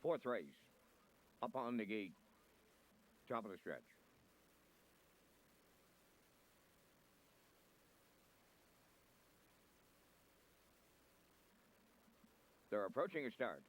Fourth race. Up on the gate. Top of the stretch. They're approaching a start.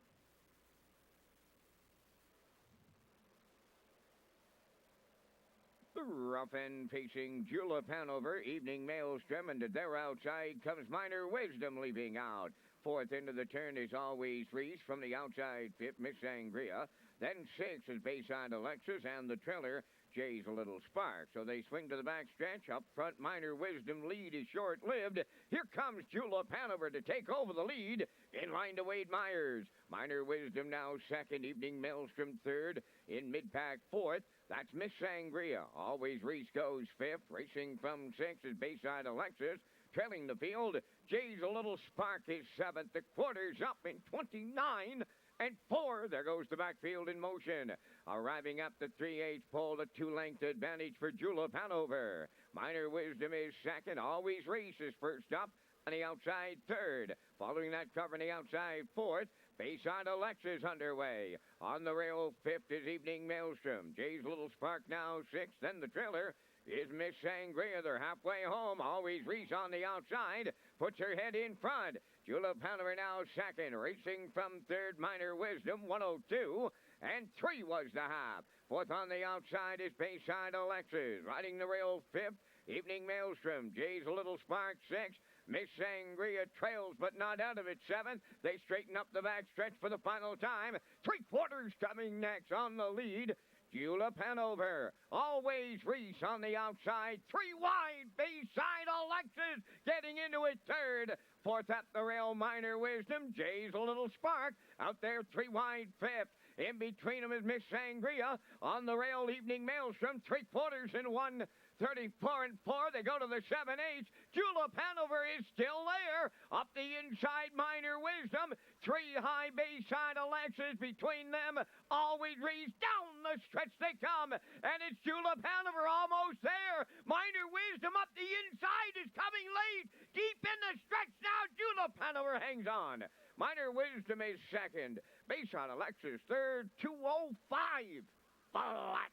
Rough and pacing Julep Hanover, Evening Maelstrom, and to their outside comes Minor Wisdom leaping out. Fourth into the turn is Always Reese from the outside fifth, Miss Sangria. Then sixth is Bayside Alexis, and the trailer, Jay's a Little Spark. So they swing to the back stretch. Up front, Minor Wisdom lead is short-lived. Here comes Julep Hanover to take over the lead. In line to Wade Myers. Minor Wisdom now second, Evening Maelstrom third. In mid-pack fourth, that's Miss Sangria. Always Reese goes fifth. Racing from sixth is Bayside Alexis. Trailing the field, Jay's a Little Spark is seventh. The quarter's up in 29 and 4. There goes the backfield in motion. Arriving up the 3/8 pole, the 2-length advantage for Julep Hanover. Minor Wisdom is second. Always Reese is first up on the outside third. Following that cover on the outside fourth, Bayside Alexis underway. On the rail fifth is Evening Maelstrom. Jay's Little Spark now sixth. Then the trailer is Miss Sangria. They're halfway home. Always Reese on the outside. Puts her head in front. Julep Hanover now second. Racing from third, Minor Wisdom, 102. And 3 was the half. Fourth on the outside is Bayside Alexis. Riding the rail fifth, Evening Maelstrom. Jay's Little Spark sixth. Miss Sangria trails, but not out of it, seventh. They straighten up the back stretch for the final time. 3/4 coming next on the lead. Julep Hanover. Always Reese on the outside. 3 wide. Bayside Alexis getting into it third. Fourth at the rail, Minor Wisdom. Jay's a Little Spark. Out there, 3 wide fifth. In between them is Miss Sangria. On the rail, Evening Maelstrom. 3/4 in 1:34 and 4. They go to the 7/8. Julep Hanover is still there. Up the inside, Minor Wisdom. 3 high, Bayside Alexis between them. Always Reese. Down the stretch they come. And it's Julep Hanover almost there. Minor Wisdom up the inside is coming late. Deep in the stretch now. Julep Hanover hangs on. Minor Wisdom is second. Bayside Alexis third. 2:05. Flat.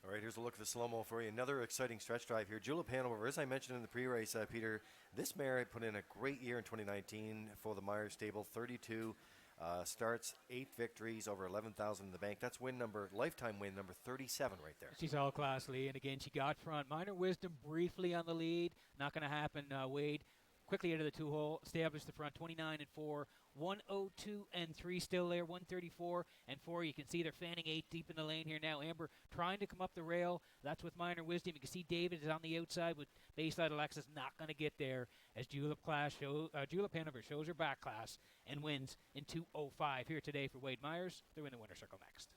All right, here's a look at the slow-mo for you. Another exciting stretch drive here. Julep Hanover, as I mentioned in the pre-race, Peter, this mare put in a great year in 2019 for the Myers stable. 32 starts, 8 victories, over 11,000 in the bank. That's lifetime win number 37 right there. She's all class, Lee. And again, she got front. Minor Wisdom briefly on the lead. Not going to happen, Wade. Quickly into the 2-hole, established the front, 29 and 4, 102 and 3 still there, 134 and 4. You can see they're fanning 8 deep in the lane here now. Amber trying to come up the rail. That's with Minor Wisdom. You can see David is on the outside with Bayside Alexis not going to get there as Julep Hanover shows her back class and wins in 2:05 here today for Wade Myers. They're in the winner's circle next.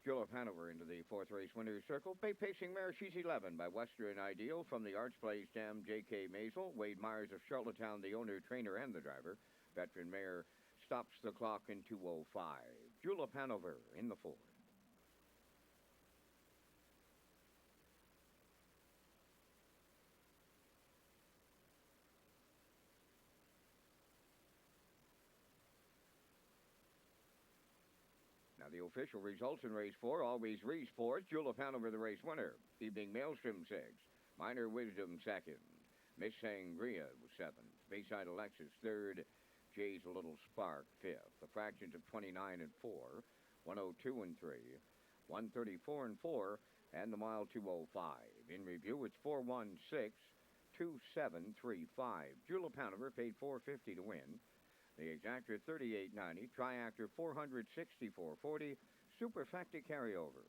Julep Hanover into the fourth race winner's circle. Bay Pacing mare, she's 11 by Western Ideal from the Arts Place Dam, J.K. Maisel. Wade Myers of Charlottetown, the owner, trainer, and the driver. Veteran mare stops the clock in 2:05. Julep Hanover in the fourth. Now the official results in race 4, always Reese fourth, Julep Hanover the race winner. Evening Maelstrom 6th, Minor Wisdom 2nd, Miss Sangria was 7th, Bayside Alexis 3rd, Jay's a Little Spark 5th. The fractions of 29 and 4, 102 and 3, 134 and 4, and the mile 2:05. In review, it's 416, 2735. Julep Hanover paid $450 to win. The exactor $38.90, triactor $464.40, superfecta carryover.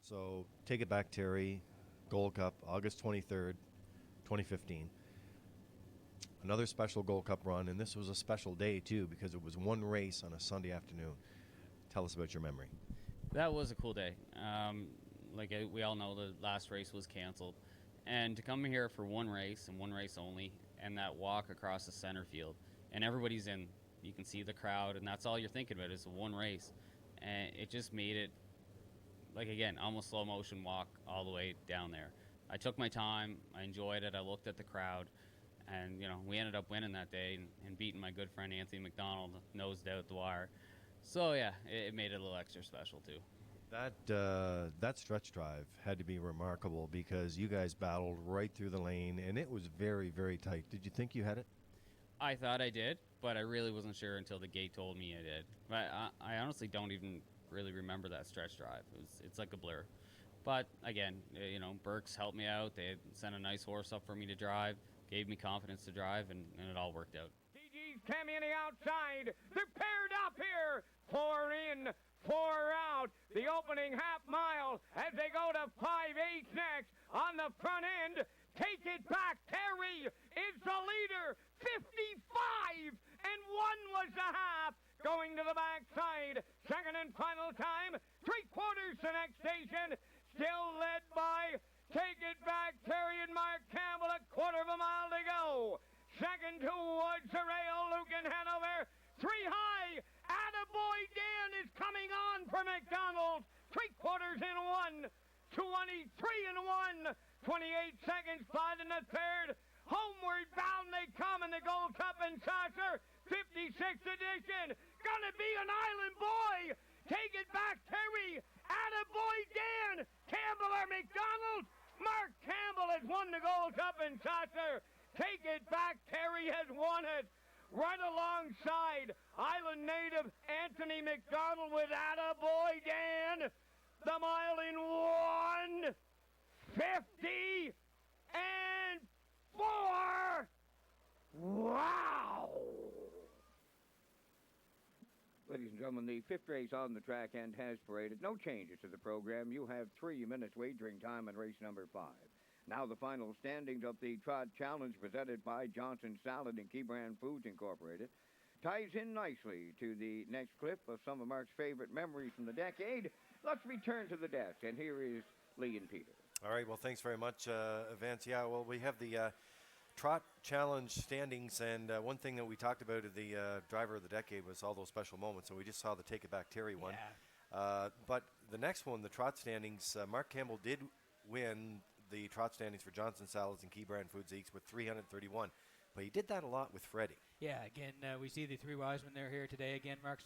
So take it back, Terry. Gold Cup, August 23rd, 2015. Another special Gold Cup run, and this was a special day, too, because it was one race on a Sunday afternoon. Tell us about your memory. That was a cool day. We all know, the last race was canceled. And to come here for one race and one race only, and that walk across the center field, and everybody's in, you can see the crowd, and that's all you're thinking about is one race. And it just made it, almost slow motion walk all the way down there. I took my time, I enjoyed it, I looked at the crowd, and, we ended up winning that day and beating my good friend Anthony McDonald, nosed out the wire. So, yeah, it made it a little extra special, too. That stretch drive had to be remarkable because you guys battled right through the lane, and it was very, very tight. Did you think you had it? I thought I did, but I really wasn't sure until the gate told me I did. But I honestly don't even really remember that stretch drive. It's like a blur. But, again, Burks helped me out. They sent a nice horse up for me to drive, gave me confidence to drive, and it all worked out. DG's Cammy on the outside. They're paired up here. 4 in, 4 out. The opening half mile as they go to 5/8 next. On the front end, take it back. Terry is the leader. 55 and 1 was the half. Going to the backside. Second and final time. 3/4 the next station. Still led by Take It Back, Terry and Mark Campbell. 1/4 mile to go. Second towards the rail, Luke and Hanover. 3 high. Attaboy Dan is coming on for McDonald. 3/4 in 1. 23 and 1. 28 seconds, 5 in the third. Homeward bound they come in the Gold Cup and Saucer. 56th edition. Gonna be an island boy. Take It Back, Terry. Attaboy Dan. Campbell or McDonald. Mark Campbell has won the Gold Cup and Saucer. Take It Back, Terry has won it. Right alongside Island native Anthony McDonald with Attaboy Dan. The mile in 54. Wow! Ladies and gentlemen, the fifth race on the track end has paraded. No changes to the program. You have 3 minutes wagering time in race number 5. Now the final standings of the Trot Challenge presented by Johnson Salad and Key Brand Foods Incorporated ties in nicely to the next clip of some of Mark's favorite memories from the decade. Let's return to the desk, and here is Lee and Peter. All right, well, thanks very much, Vance. Yeah, well, we have the Trot Challenge standings, and one thing that we talked about at the Driver of the Decade was all those special moments, and we just saw the Take It Back Terry one. Yeah. But the next one, the Trot standings, Mark Campbell did win the Trot standings for Johnson Salads and Key Brand Foods Eats with 331, but he did that a lot with Freddie. Yeah, again, we see the three wise men. They're here today again, Mark.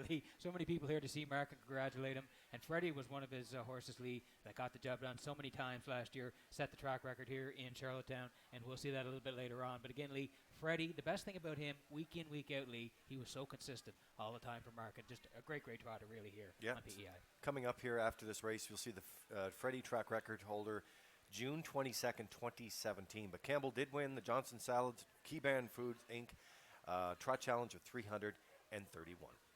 Lee, so many people here to see Mark and congratulate him. And Freddie was one of his horses, Lee, that got the job done so many times last year, set the track record here in Charlottetown, and we'll see that a little bit later on. But again, Lee, Freddie, the best thing about him, week in, week out, Lee, he was so consistent all the time for Mark, and just a great, great trotter really here on PEI. Coming up here after this race, you'll see the Freddie track record holder, June 22nd, 2017. But Campbell did win the Johnson Salads, Key Brand Foods Inc. Trot Challenge of 331.